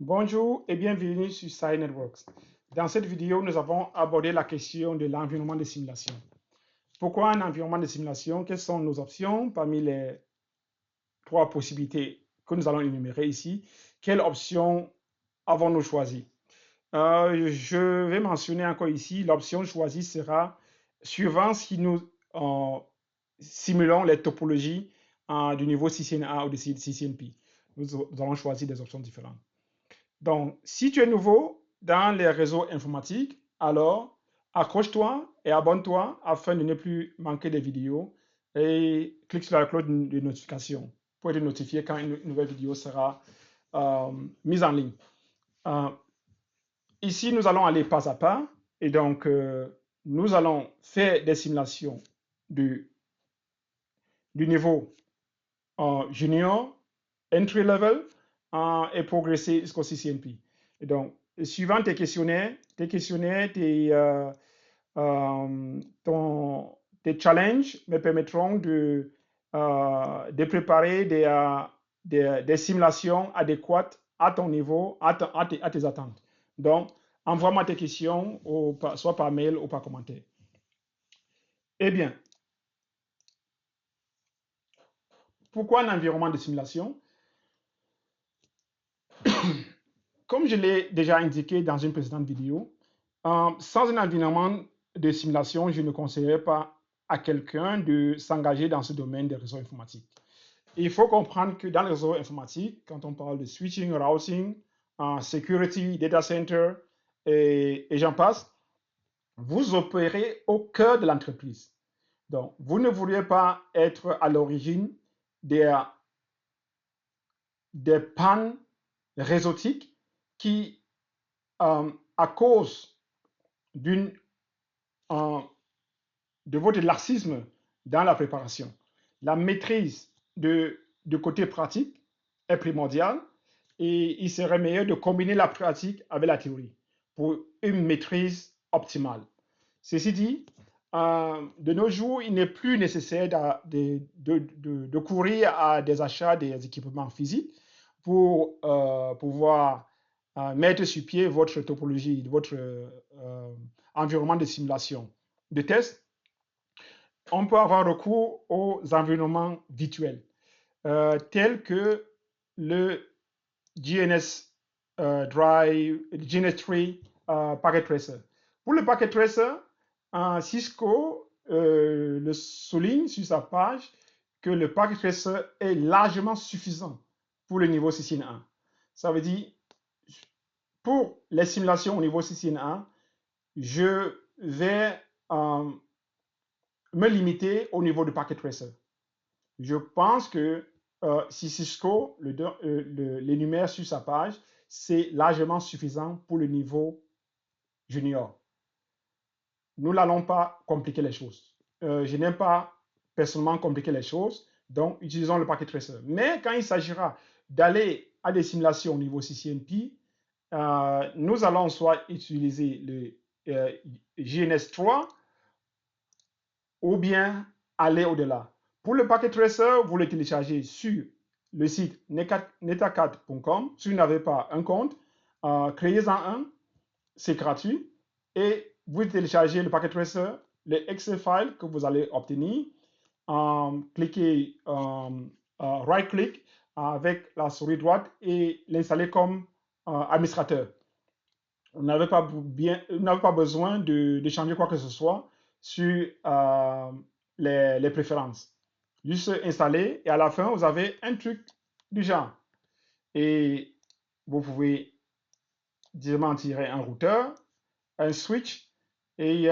Bonjour et bienvenue sur SciNetworks. Dans cette vidéo, nous avons abordé la question de l'environnement de simulation. Pourquoi un environnement de simulation? Quelles sont nos options parmi les trois possibilités que nous allons énumérer ici? Quelle option avons-nous choisi? Je vais mentionner encore ici, l'option choisie sera suivant si nous simulons les topologies du niveau CCNA ou de CCNP. Nous allons choisir des options différentes. Donc, si tu es nouveau dans les réseaux informatiques, alors accroche-toi et abonne-toi afin de ne plus manquer des vidéos et clique sur la cloche de notification pour être notifié quand une nouvelle vidéo sera mise en ligne. Ici, nous allons aller pas à pas et donc nous allons faire des simulations du niveau junior, entry level et progresser jusqu'au CCNP. Et donc, suivant tes questionnaires, tes challenges me permettront de préparer des simulations adéquates à ton niveau, à tes attentes. Donc, envoie-moi tes questions, soit par mail ou par commentaire. Eh bien, pourquoi un environnement de simulation? Comme je l'ai déjà indiqué dans une précédente vidéo, sans un environnement de simulation, je ne conseillerais pas à quelqu'un de s'engager dans ce domaine des réseaux informatiques. Il faut comprendre que dans les réseaux informatiques, quand on parle de switching, routing, security, data center et j'en passe, vous opérez au cœur de l'entreprise. Donc, vous ne voudriez pas être à l'origine des pannes réseautiques qui, à cause de votre laxisme dans la préparation, la maîtrise de côté pratique est primordiale et il serait meilleur de combiner la pratique avec la théorie pour une maîtrise optimale. Ceci dit, de nos jours, il n'est plus nécessaire de courir à des achats des équipements physiques pour pouvoir mettre sur pied votre topologie, votre environnement de simulation, de test. On peut avoir recours aux environnements virtuels, tels que le GNS Drive, GNS3 Packet Tracer. Pour le Packet Tracer, Cisco le souligne sur sa page que le Packet Tracer est largement suffisant pour le niveau CCNA. Ça veut dire, pour les simulations au niveau CCNA, je vais me limiter au niveau du Packet Tracer. Je pense que si Cisco l'énumère sur sa page, c'est largement suffisant pour le niveau junior. Nous n'allons pas compliquer les choses. Je n'aime pas personnellement compliquer les choses, donc utilisons le Packet Tracer. Mais quand il s'agira d'aller à des simulations au niveau CCNP, nous allons soit utiliser le GNS3 ou bien aller au-delà. Pour le Packet Tracer, vous le téléchargez sur le site netacad.com. Si vous n'avez pas un compte, créez-en un, c'est gratuit. Et vous téléchargez le Packet Tracer, les Excel files que vous allez obtenir, cliquez right-click avec la souris droite et l'installer comme administrateur. Vous n'avez pas besoin de changer quoi que ce soit sur les préférences. Juste installer et à la fin, vous avez un truc du genre. Et vous pouvez directement tirer un routeur, un switch et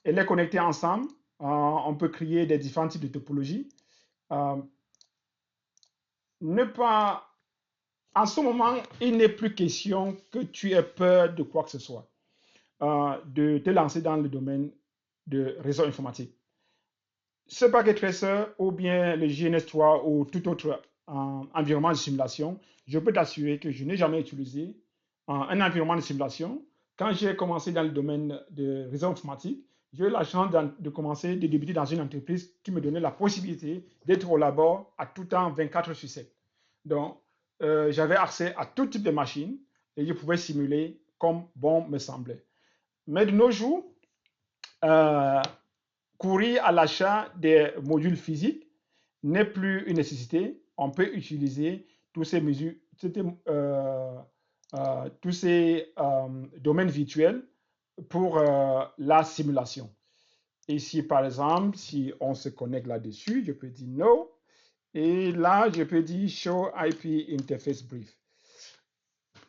les connecter ensemble. On peut créer des différents types de topologies. En ce moment, il n'est plus question que tu aies peur de quoi que ce soit, de te lancer dans le domaine de réseau informatique. Ce Packet Tracer ou bien le GNS3 ou tout autre environnement de simulation, je peux t'assurer que je n'ai jamais utilisé un environnement de simulation. Quand j'ai commencé dans le domaine de réseau informatique, j'ai eu la chance de débuter dans une entreprise qui me donnait la possibilité d'être au labo à tout temps 24 sur 7. Donc, j'avais accès à tout type de machines, et je pouvais simuler comme bon me semblait. Mais de nos jours, courir à l'achat des modules physiques n'est plus une nécessité. On peut utiliser tous ces mesures, tous ces domaines virtuels pour la simulation. Ici, par exemple, si on se connecte là-dessus, je peux dire no. Et là, je peux dire Show IP Interface Brief.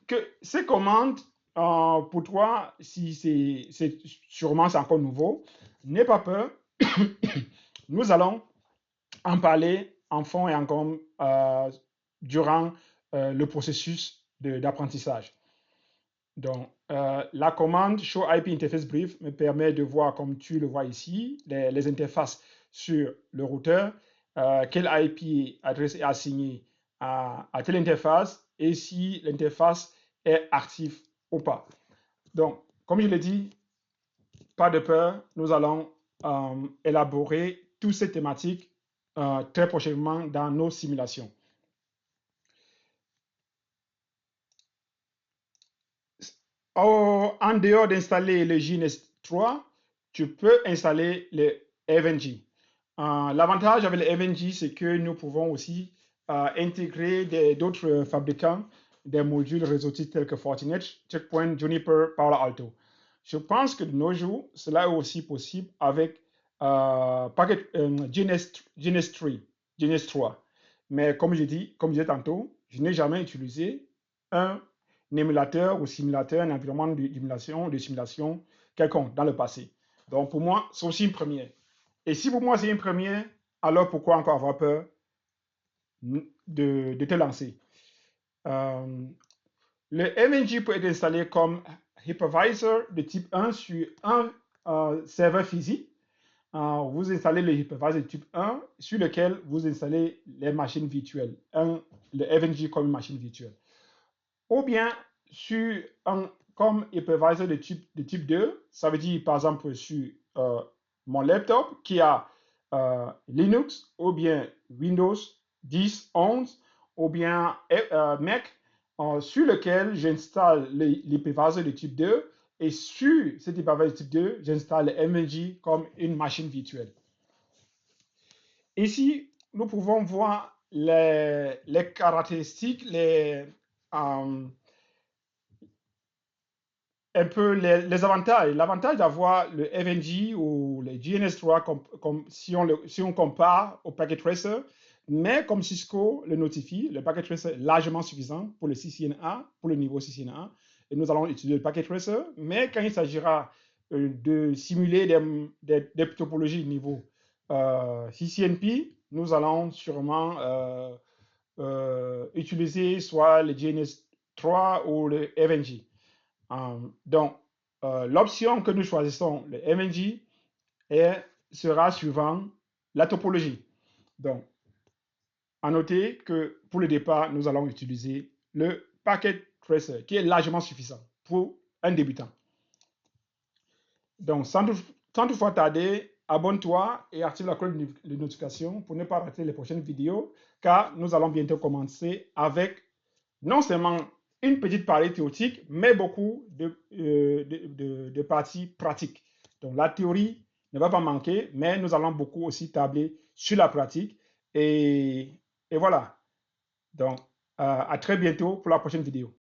Que ces commandes, pour toi, si c'est sûrement c'est encore nouveau, n'aie pas peur. Nous allons en parler en fond et en comble durant le processus d'apprentissage. Donc, la commande Show IP Interface Brief me permet de voir, comme tu le vois ici, les interfaces sur le routeur, quel IP adresse est assigné à telle interface et si l'interface est active ou pas. Donc, comme je l'ai dit, pas de peur, nous allons élaborer toutes ces thématiques très prochainement dans nos simulations. En dehors d'installer le JNS3, tu peux installer le FNG. L'avantage avec le FNG, c'est que nous pouvons aussi intégrer d'autres fabricants des modules réseautistes tels que Fortinet, Checkpoint, Juniper, Palo Alto. Je pense que de nos jours, cela est aussi possible avec JNS3. Mais comme je disais tantôt, je n'ai jamais utilisé un émulateur ou simulateur, un environnement de simulation quelconque dans le passé. Donc pour moi, c'est aussi une première. Et si pour moi c'est une première, alors pourquoi encore avoir peur de te lancer? Le FNG peut être installé comme hypervisor de type 1 sur un serveur physique. Vous installez le hypervisor de type 1 sur lequel vous installez les machines virtuelles, le FNG comme une machine virtuelle. Ou bien sur comme hypervisor de type 2, ça veut dire par exemple sur mon laptop qui a Linux ou bien Windows 10, 11 ou bien Mac sur lequel j'installe l'hypervisor de type 2 et sur cet hypervisor de type 2, j'installe le FNG comme une machine virtuelle. Ici, nous pouvons voir les caractéristiques, un peu les avantages. L'avantage d'avoir le FNG ou le JNS3 si on compare au Packet Tracer, mais comme Cisco le notifie, le Packet Tracer est largement suffisant pour le CCNA, pour le niveau CCNA, et nous allons utiliser le Packet Tracer, mais quand il s'agira de simuler des topologies de niveau CCNP, nous allons sûrement utiliser soit le JNS3 ou le FNG. Donc, l'option que nous choisissons, le FNG, sera suivant la topologie. Donc, à noter que pour le départ, nous allons utiliser le Packet Tracer, qui est largement suffisant pour un débutant. Donc, sans toutefois tarder, abonne-toi et active la cloche de notification pour ne pas rater les prochaines vidéos, car nous allons bientôt commencer avec non seulement une petite partie théorique, mais beaucoup de parties pratiques. Donc, la théorie ne va pas manquer, mais nous allons beaucoup aussi tabler sur la pratique. Et voilà. Donc, à très bientôt pour la prochaine vidéo.